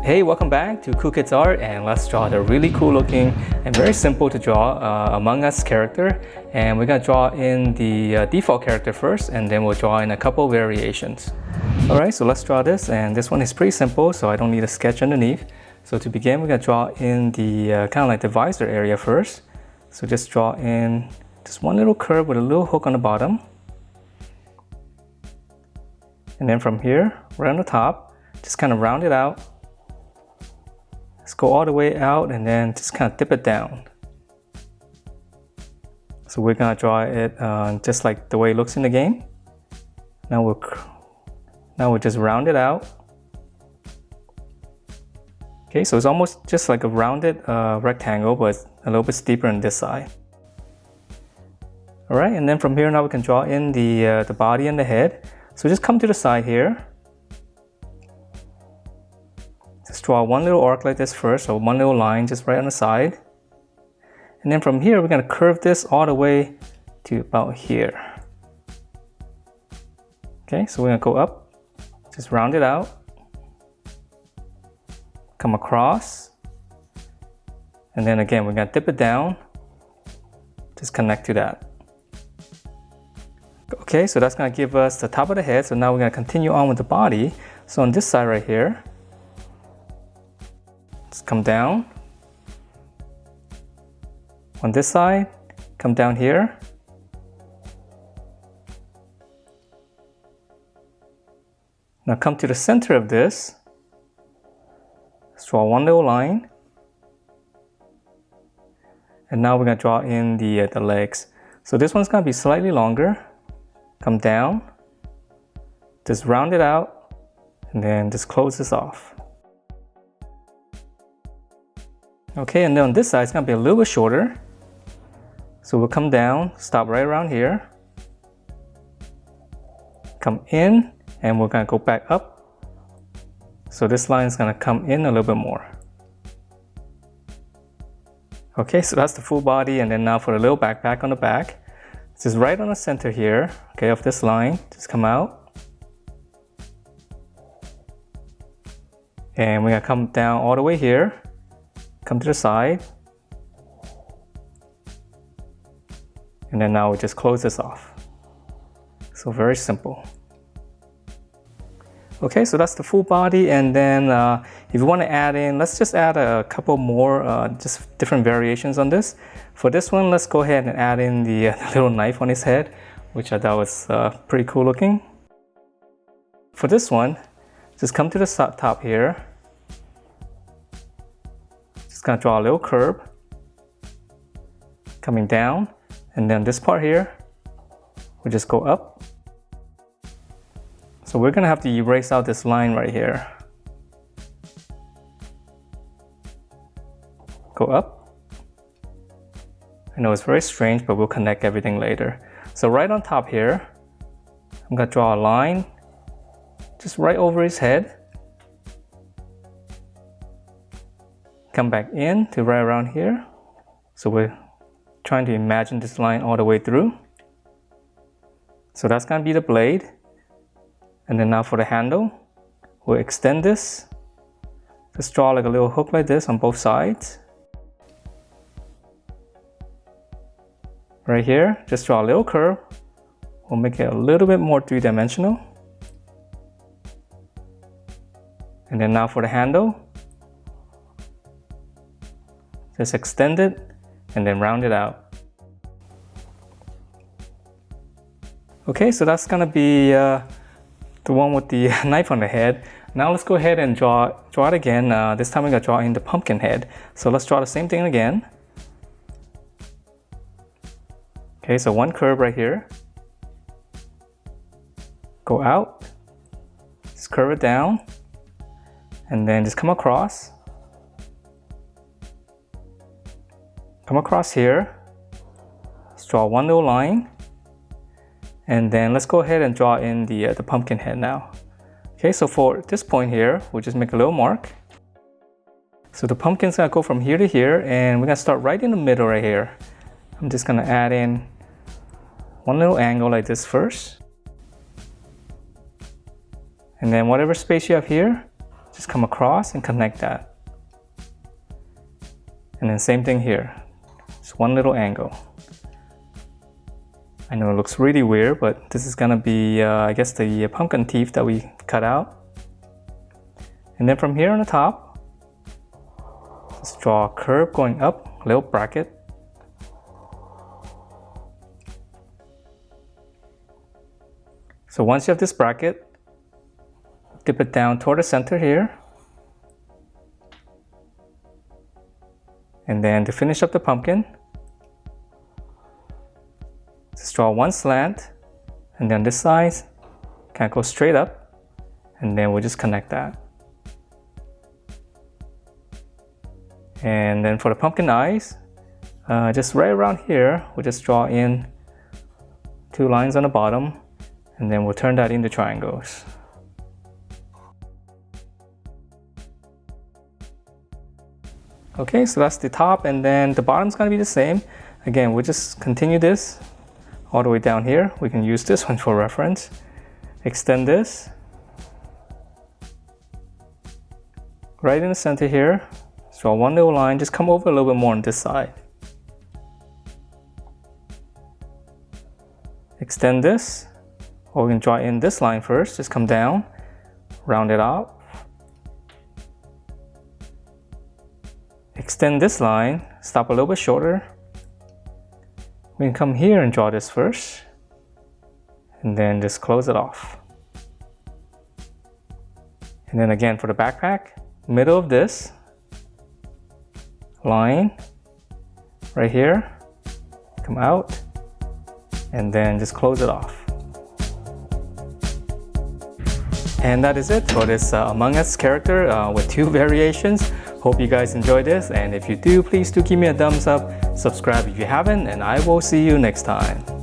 Hey, welcome back to Cool Kids Art, and let's draw the really cool looking and very simple to draw Among Us character. And we're gonna draw in the default character first, and then we'll draw in a couple variations. Alright, so let's draw this, and this one is pretty simple, so I don't need a sketch underneath. So to begin, we're gonna draw in the kind of like the visor area first. So just draw in just one little curve with a little hook on the bottom. And then from here, right on the top, just kind of round it out. Let's go all the way out and then just kind of dip it down. So we're gonna draw it just like the way it looks in the game. Now we'll just round it out. Okay, so it's almost just like a rounded rectangle, but a little bit steeper on this side. All right, and then from here now we can draw in the body and the head. So just come to the side here. Just draw one little arc like this first, so one little line just right on the side. And then from here, we're gonna curve this all the way to about here. Okay, so we're gonna go up, just round it out, come across, and then again, we're gonna dip it down, just connect to that. Okay, so that's gonna give us the top of the head. So now we're gonna continue on with the body. So on this side right here, just come down. On this side, come down here. Now come to the center of this. Let's draw one little line. And now we're gonna draw in the legs. So this one's gonna be slightly longer. Come down, just round it out, and then just close this off. Okay, and then on this side, it's gonna be a little bit shorter. So we'll come down, stop right around here, come in, and we're gonna go back up. So this line is gonna come in a little bit more. Okay, so that's the full body, and then now for the little backpack on the back. Just right on the center here, okay, of this line, just come out. And we're gonna come down all the way here, come to the side. And then now we just close this off. So very simple. Okay, so that's the full body, and then if you want to add in, let's just add a couple more just different variations on this. For this one, let's go ahead and add in the little knife on his head, which I thought was pretty cool looking. For this one, just come to the top here. Just gonna draw a little curve coming down, and then this part here, we'll just go up. So we're gonna have to erase out this line right here. Go up. I know it's very strange, but we'll connect everything later. So right on top here, I'm gonna draw a line just right over his head. Come back in to right around here. So we're trying to imagine this line all the way through. So that's gonna be the blade. And then now for the handle, we'll extend this. Just draw like a little hook like this on both sides. Right here, just draw a little curve. We'll make it a little bit more three-dimensional. And then now for the handle, just extend it and then round it out. Okay, so that's gonna be the one with the knife on the head. Now let's go ahead and draw it again. This time we're gonna draw in the pumpkin head. So let's draw the same thing again. Okay, so one curve right here. Go out, just curve it down, and then just come across. Come across here. Let's draw one little line. And then let's go ahead and draw in the pumpkin head now. Okay, so for this point here, we'll just make a little mark. So the pumpkin's gonna go from here to here, and we're gonna start right in the middle right here. I'm just gonna add in one little angle like this first. And then whatever space you have here, just come across and connect that. And then same thing here, just one little angle. I know it looks really weird, but this is gonna be, I guess, the pumpkin teeth that we cut out. And then from here on the top, let's draw a curve going up, a little bracket. So once you have this bracket, dip it down toward the center here. And then to finish up the pumpkin, just draw one slant, and then this side kind of go straight up, and then we'll just connect that. And then for the pumpkin eyes, just right around here, we'll just draw in 2 lines on the bottom, and then we'll turn that into triangles. Okay, so that's the top, and then the bottom's gonna be the same. Again, we'll just continue this all the way down here. We can use this one for reference. Extend this. Right in the center here, draw one little line, just come over a little bit more on this side. Extend this, or we can draw in this line first, just come down, round it out. Extend this line, stop a little bit shorter. We can come here and draw this first, and then just close it off. And then again for the backpack, middle of this line, right here, come out, and then just close it off. And that is it for this Among Us character with 2 variations. Hope you guys enjoyed this, and if you do, please do give me a thumbs up, subscribe if you haven't, and I will see you next time.